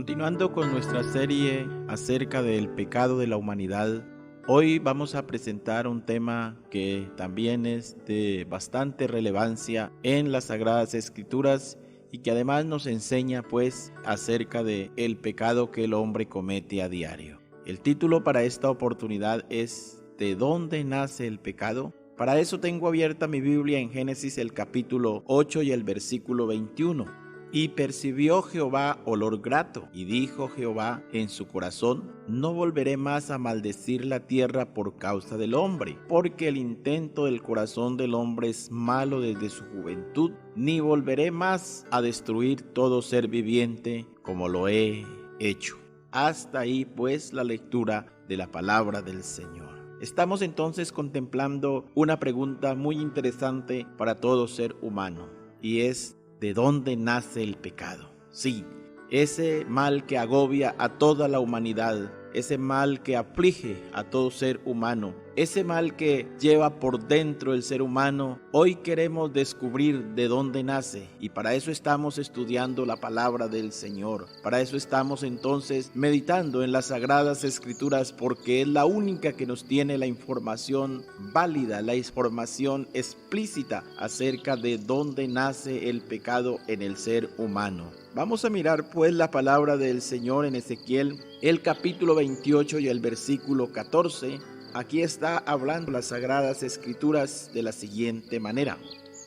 Continuando con nuestra serie acerca del pecado de la humanidad, hoy vamos a presentar un tema que también es de bastante relevancia en las Sagradas Escrituras y que además nos enseña pues acerca de el pecado que el hombre comete a diario. El título para esta oportunidad es ¿De dónde nace el pecado? Para eso tengo abierta mi Biblia en Génesis el capítulo 8 y el versículo 21. Y percibió Jehová olor grato, y dijo Jehová en su corazón: no volveré más a maldecir la tierra por causa del hombre, porque el intento del corazón del hombre es malo desde su juventud, ni volveré más a destruir todo ser viviente como lo he hecho. Hasta ahí pues la lectura de la palabra del Señor. Estamos entonces contemplando una pregunta muy interesante para todo ser humano, y es: ¿de dónde nace el pecado? Sí, ese mal que agobia a toda la humanidad, ese mal que aflige a todo ser humano, ese mal que lleva por dentro el ser humano, hoy queremos descubrir de dónde nace, y para eso estamos estudiando la palabra del Señor. Para eso estamos entonces meditando en las Sagradas Escrituras, porque es la única que nos tiene la información válida, la información explícita acerca de dónde nace el pecado en el ser humano. Vamos a mirar pues la palabra del Señor en Ezequiel, el capítulo 28 y el versículo 14. Aquí está hablando las Sagradas Escrituras de la siguiente manera: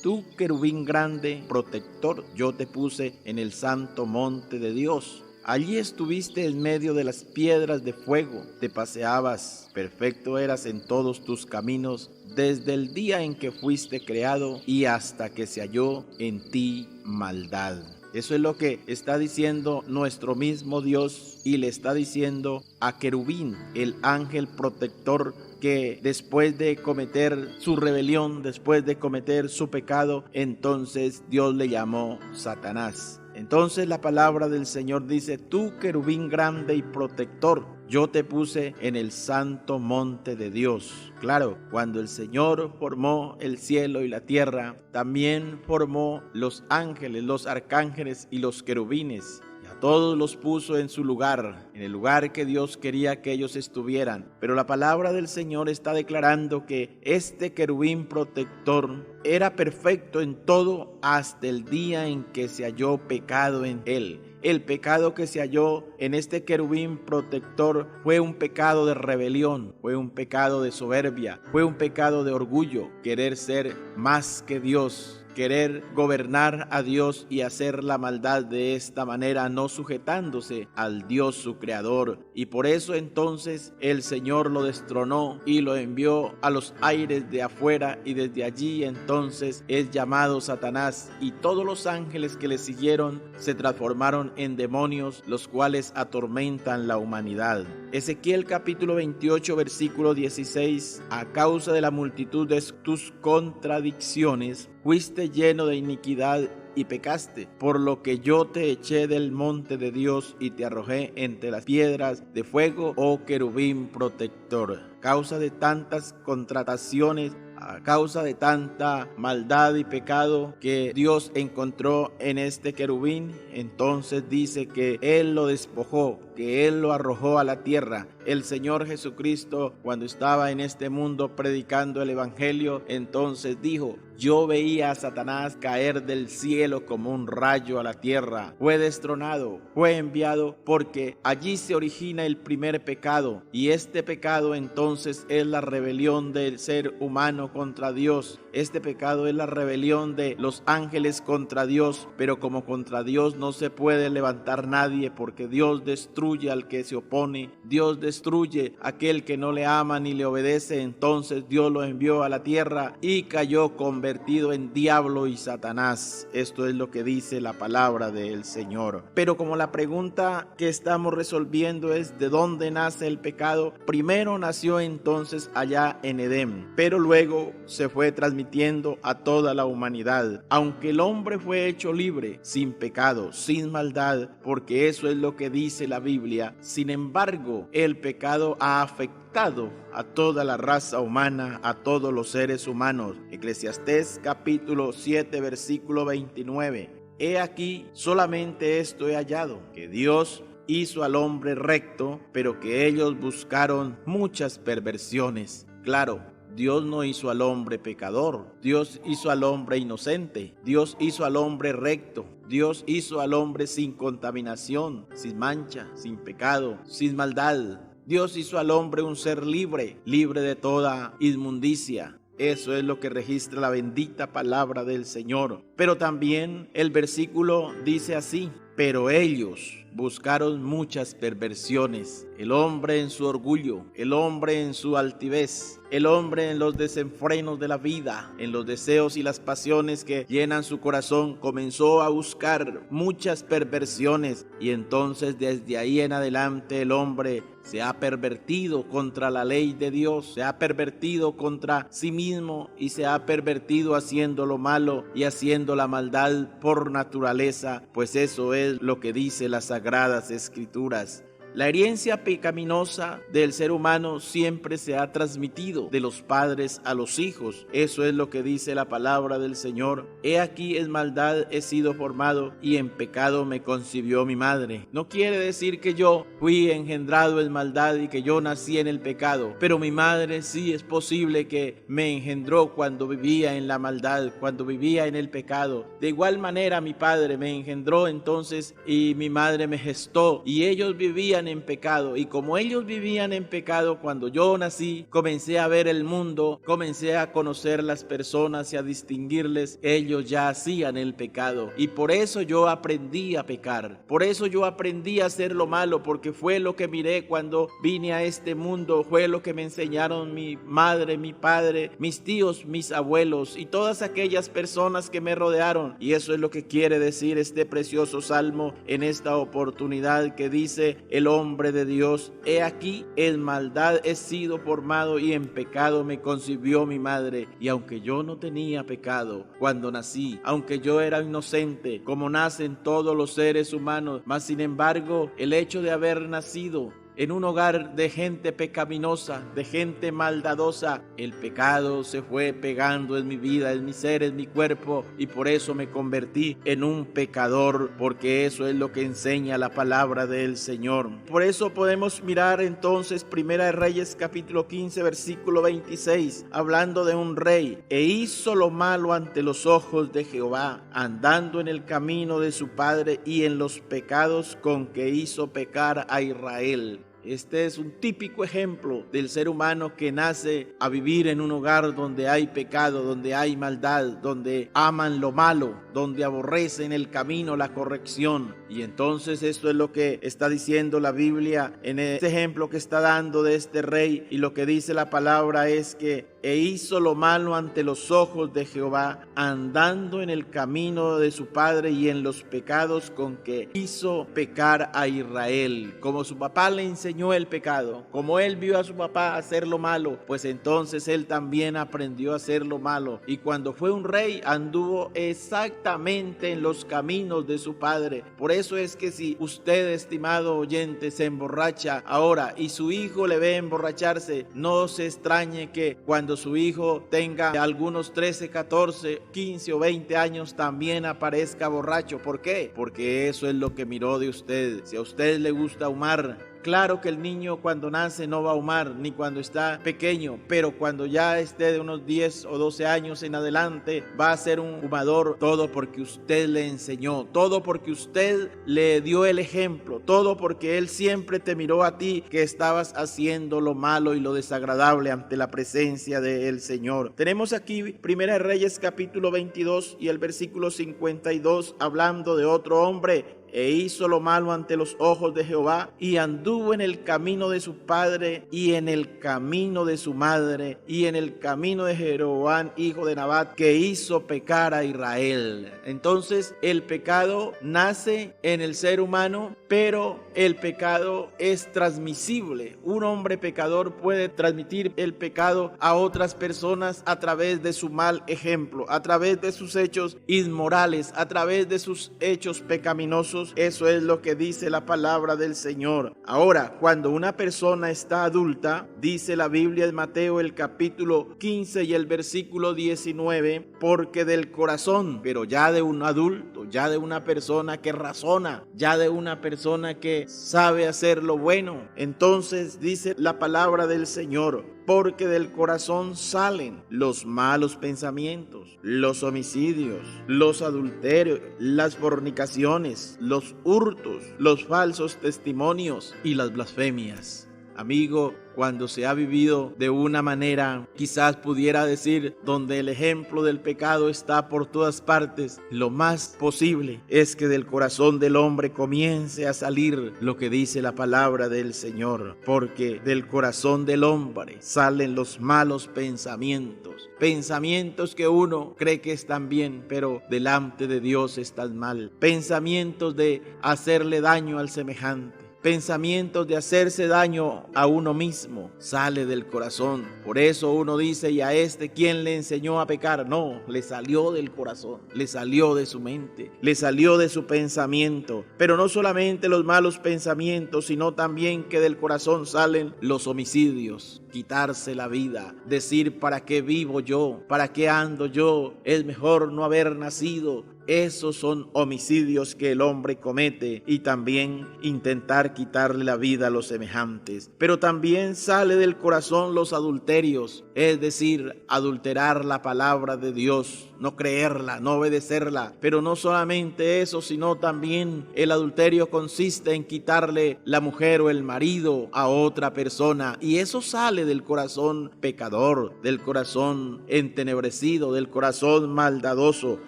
tú, querubín grande, protector, yo te puse en el santo monte de Dios. Allí estuviste en medio de las piedras de fuego, te paseabas, perfecto eras en todos tus caminos, desde el día en que fuiste creado y hasta que se halló en ti maldad. Eso es lo que está diciendo nuestro mismo Dios, y le está diciendo a querubín, el ángel protector, que después de cometer su rebelión, después de cometer su pecado, entonces Dios le llamó Satanás. Entonces la palabra del Señor dice: tú, querubín grande y protector, yo te puse en el santo monte de Dios. Claro, cuando el Señor formó el cielo y la tierra, también formó los ángeles, los arcángeles y los querubines. Todos los puso en su lugar, en el lugar que Dios quería que ellos estuvieran. Pero la palabra del Señor está declarando que este querubín protector era perfecto en todo hasta el día en que se halló pecado en él. El pecado que se halló en este querubín protector fue un pecado de rebelión, fue un pecado de soberbia, fue un pecado de orgullo, querer ser más que Dios, querer gobernar a Dios y hacer la maldad de esta manera, no sujetándose al Dios su creador. Y por eso entonces el Señor lo destronó y lo envió a los aires de afuera, y desde allí entonces es llamado Satanás, y todos los ángeles que le siguieron se transformaron en demonios, los cuales atormentan la humanidad. Ezequiel capítulo 28 versículo 16: a causa de la multitud de tus contradicciones fuiste lleno de iniquidad y pecaste, por lo que yo te eché del monte de Dios y te arrojé entre las piedras de fuego, oh querubín protector. A causa de tantas contrataciones, a causa de tanta maldad y pecado que Dios encontró en este querubín, entonces dice que Él lo despojó, que Él lo arrojó a la tierra. El Señor Jesucristo, cuando estaba en este mundo predicando el Evangelio, entonces dijo: yo veía a Satanás caer del cielo como un rayo a la tierra. Fue destronado, fue enviado, porque allí se origina el primer pecado, y este pecado entonces es la rebelión del ser humano contra Dios. Este pecado es la rebelión de los ángeles contra Dios, pero como contra Dios no se puede levantar nadie, porque Dios destruye al que se opone, Dios destruye a aquel que no le ama ni le obedece. Entonces Dios lo envió a la tierra y cayó convertido en diablo y Satanás. Esto es lo que dice la palabra del Señor. Pero como la pregunta que estamos resolviendo es ¿de dónde nace el pecado? Primero nació entonces allá en Edén, pero luego se fue transmitiendo a toda la humanidad. Aunque el hombre fue hecho libre, sin pecado, sin maldad, porque eso es lo que dice la Biblia, sin embargo, el pecado ha afectado a toda la raza humana, a todos los seres humanos. Eclesiastés capítulo 7 versículo 29. He aquí, solamente esto he hallado, que Dios hizo al hombre recto, pero que ellos buscaron muchas perversiones. Claro, Dios no hizo al hombre pecador, Dios hizo al hombre inocente, Dios hizo al hombre recto, Dios hizo al hombre sin contaminación, sin mancha, sin pecado, sin maldad. Dios hizo al hombre un ser libre, libre de toda inmundicia. Eso es lo que registra la bendita palabra del Señor. Pero también el versículo dice así: pero ellos buscaron muchas perversiones. El hombre en su orgullo, el hombre en su altivez, el hombre en los desenfrenos de la vida, en los deseos y las pasiones que llenan su corazón, comenzó a buscar muchas perversiones, y entonces desde ahí en adelante el hombre se ha pervertido contra la ley de Dios, se ha pervertido contra sí mismo y se ha pervertido haciendo lo malo y haciendo la maldad por naturaleza, pues eso es lo que dice las Sagradas Escrituras. La herencia pecaminosa del ser humano siempre se ha transmitido de los padres a los hijos. Eso es lo que dice la palabra del Señor. He aquí en maldad he sido formado y en pecado me concibió mi madre. No quiere decir que yo fui engendrado en maldad y que yo nací en el pecado, pero mi madre sí es posible que me engendró cuando vivía en la maldad, cuando vivía en el pecado. De igual manera mi padre me engendró entonces y mi madre me gestó, y ellos vivían en pecado, y como ellos vivían en pecado, cuando yo nací, comencé a ver el mundo, comencé a conocer las personas y a distinguirles. Ellos ya hacían el pecado, y por eso yo aprendí a pecar, por eso yo aprendí a hacer lo malo, porque fue lo que miré cuando vine a este mundo, fue lo que me enseñaron mi madre, mi padre, mis tíos, mis abuelos y todas aquellas personas que me rodearon. Y eso es lo que quiere decir este precioso salmo en esta oportunidad, que dice el hombre de Dios: he aquí en maldad he sido formado y en pecado me concibió mi madre. Y aunque yo no tenía pecado cuando nací, aunque yo era inocente como nacen todos los seres humanos, mas sin embargo el hecho de haber nacido en un hogar de gente pecaminosa, de gente maldadosa, el pecado se fue pegando en mi vida, en mi ser, en mi cuerpo, y por eso me convertí en un pecador, porque eso es lo que enseña la palabra del Señor. Por eso podemos mirar entonces Primera de Reyes capítulo 15 versículo 26, hablando de un rey: e hizo lo malo ante los ojos de Jehová, andando en el camino de su padre y en los pecados con que hizo pecar a Israel. Este es un típico ejemplo del ser humano que nace a vivir en un hogar donde hay pecado, donde hay maldad, donde aman lo malo, donde aborrecen el camino, la corrección. Y entonces esto es lo que está diciendo la Biblia en este ejemplo que está dando de este rey. Y lo que dice la palabra es que e hizo lo malo ante los ojos de Jehová, andando en el camino de su padre y en los pecados con que hizo pecar a Israel. Como su papá le enseñó el pecado, como él vio a su papá hacer lo malo, pues entonces él también aprendió a hacer lo malo. Y cuando fue un rey, anduvo exactamente en los caminos de su padre. Por eso es que si usted, estimado oyente, se emborracha ahora y su hijo le ve emborracharse, no se extrañe que cuando su hijo tenga algunos 13, 14, 15 o 20 años también aparezca borracho. ¿Por qué? Porque eso es lo que miró de usted. Si a usted le gusta fumar, claro que el niño cuando nace no va a fumar, ni cuando está pequeño, pero cuando ya esté de unos 10 o 12 años en adelante va a ser un fumador. Todo porque usted le enseñó, todo porque usted le dio el ejemplo, todo porque él siempre te miró a ti que estabas haciendo lo malo y lo desagradable ante la presencia del Señor. Tenemos aquí Primera de Reyes capítulo 22 y el versículo 52, hablando de otro hombre: e hizo lo malo ante los ojos de Jehová, y anduvo en el camino de su padre y en el camino de su madre y en el camino de Jeroboam hijo de Nabat, que hizo pecar a Israel. Entonces el pecado nace en el ser humano, pero el pecado es transmisible. Un hombre pecador puede transmitir el pecado a otras personas a través de su mal ejemplo, a través de sus hechos inmorales, a través de sus hechos pecaminosos. abusos. Eso es lo que dice la palabra del Señor. Ahora, cuando una persona está adulta, dice la Biblia en Mateo el capítulo 15 y el versículo 19, porque del corazón, pero ya de un adulto, ya de una persona que razona, ya de una persona que sabe hacer lo bueno, entonces dice la palabra del Señor, porque del corazón salen los malos pensamientos, los homicidios, los adulterios, las fornicaciones, los hurtos, los falsos testimonios y las blasfemias. Amigo, cuando se ha vivido de una manera, quizás pudiera decir, donde el ejemplo del pecado está por todas partes, lo más posible es que del corazón del hombre comience a salir lo que dice la palabra del Señor, porque del corazón del hombre salen los malos pensamientos, pensamientos que uno cree que están bien, pero delante de Dios están mal, pensamientos de hacerle daño al semejante, pensamientos de hacerse daño a uno mismo, sale del corazón. Por eso uno dice, ¿y a este quién le enseñó a pecar? No, le salió del corazón, le salió de su mente, le salió de su pensamiento. Pero no solamente los malos pensamientos, sino también que del corazón salen los homicidios, quitarse la vida, decir, ¿para qué vivo yo? ¿Para qué ando yo? Es mejor no haber nacido. Esos son homicidios que el hombre comete, y también intentar quitarle la vida a los semejantes. Pero también sale del corazón los adulterios, es decir, adulterar la palabra de Dios, no creerla, no obedecerla. Pero no solamente eso, sino también el adulterio consiste en quitarle la mujer o el marido a otra persona, y eso sale del corazón pecador, del corazón entenebrecido, del corazón maldadoso.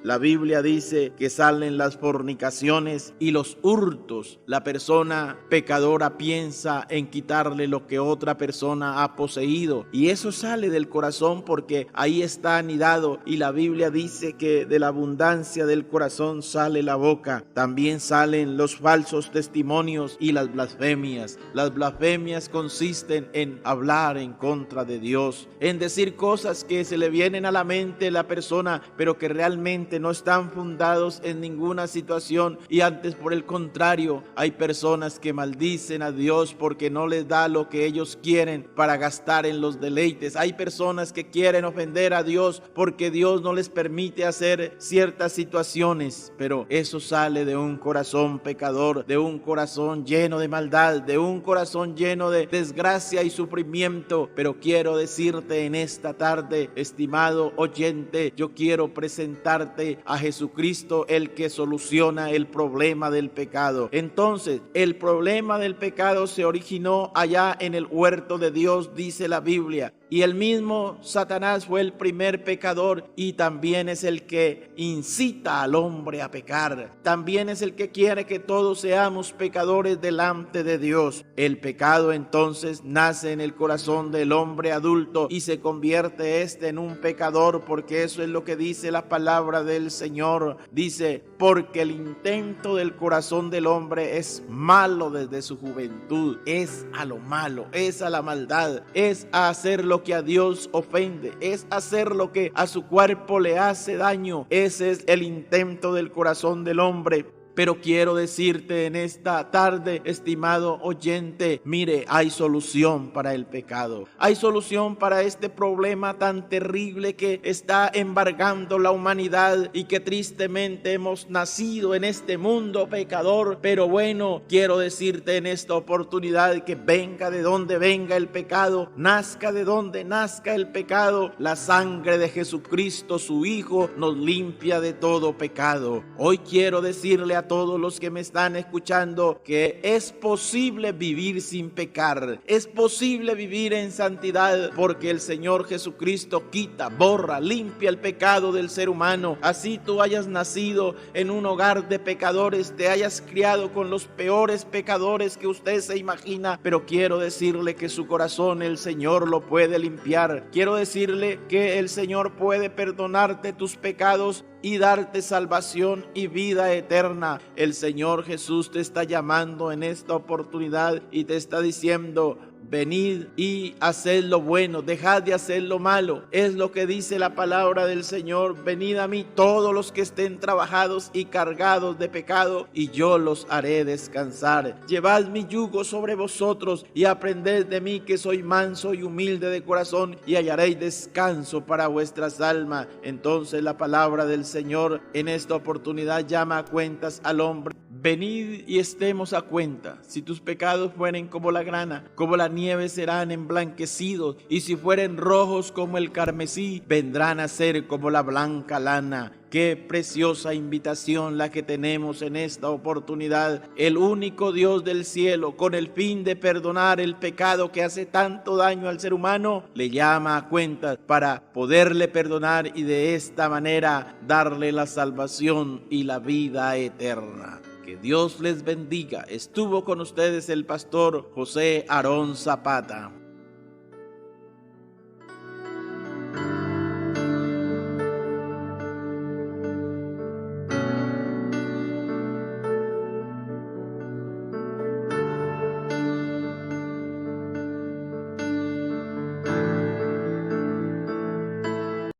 La Biblia dice que salen las fornicaciones y los hurtos. La persona pecadora piensa en quitarle lo que otra persona ha poseído, y eso sale del corazón porque ahí está anidado, y la Biblia dice que de la abundancia del corazón sale la boca. También salen los falsos testimonios y las blasfemias. Las blasfemias consisten en hablar en contra de Dios, en decir cosas que se le vienen a la mente a la persona, pero que realmente no están fundadas en ninguna situación, y antes, por el contrario, hay personas que maldicen a Dios porque no les da lo que ellos quieren para gastar en los deleites. Hay personas que quieren ofender a Dios porque Dios no les permite hacer ciertas situaciones, pero eso sale de un corazón pecador, de un corazón lleno de maldad, de un corazón lleno de desgracia y sufrimiento. Pero quiero decirte en esta tarde, estimado oyente, yo quiero presentarte a Jesucristo, el que soluciona el problema del pecado. Entonces, el problema del pecado se originó allá en el huerto de Dios, dice la Biblia. Y el mismo Satanás fue el primer pecador, y también es el que incita al hombre a pecar. También es el que quiere que todos seamos pecadores delante de Dios. El pecado entonces nace en el corazón del hombre adulto y se convierte en un pecador, porque eso es lo que dice la palabra del Señor. Dice, porque el intento del corazón del hombre es malo desde su juventud. Es a lo malo, es a la maldad, es a hacer lo que a Dios ofende, es hacer lo que a su cuerpo le hace daño. Ese es el intento del corazón del hombre. Pero quiero decirte en esta tarde, estimado oyente, mire, hay solución para el pecado. Hay solución para este problema tan terrible que está embargando la humanidad, y que tristemente hemos nacido en este mundo pecador. Pero bueno, quiero decirte en esta oportunidad que venga de donde venga el pecado, nazca de donde nazca el pecado, la sangre de Jesucristo, su Hijo, nos limpia de todo pecado. Hoy quiero decirle a todos los que me están escuchando que es posible vivir sin pecar, es posible vivir en santidad, porque el Señor Jesucristo quita, borra, limpia el pecado del ser humano. Así tú hayas nacido en un hogar de pecadores, te hayas criado con los peores pecadores que usted se imagina, pero quiero decirle que su corazón el Señor lo puede limpiar. Quiero decirle que el Señor puede perdonarte tus pecados y darte salvación y vida eterna. El Señor Jesús te está llamando en esta oportunidad y te está diciendo: venid y haced lo bueno, dejad de hacer lo malo. Es lo que dice la palabra del Señor. Venid a mí todos los que estén trabajados y cargados de pecado, y yo los haré descansar. Llevad mi yugo sobre vosotros y aprended de mí, que soy manso y humilde de corazón, y hallaréis descanso para vuestras almas. Entonces la palabra del Señor en esta oportunidad llama a cuentas al hombre. Venid y estemos a cuenta. Si tus pecados fueren como la grana, como la nieve serán emblanquecidos, y si fueren rojos como el carmesí, vendrán a ser como la blanca lana. Qué preciosa invitación la que tenemos en esta oportunidad. El único Dios del cielo, con el fin de perdonar el pecado que hace tanto daño al ser humano, le llama a cuentas para poderle perdonar y de esta manera darle la salvación y la vida eterna. Que Dios les bendiga. Estuvo con ustedes el pastor José Aarón Zapata.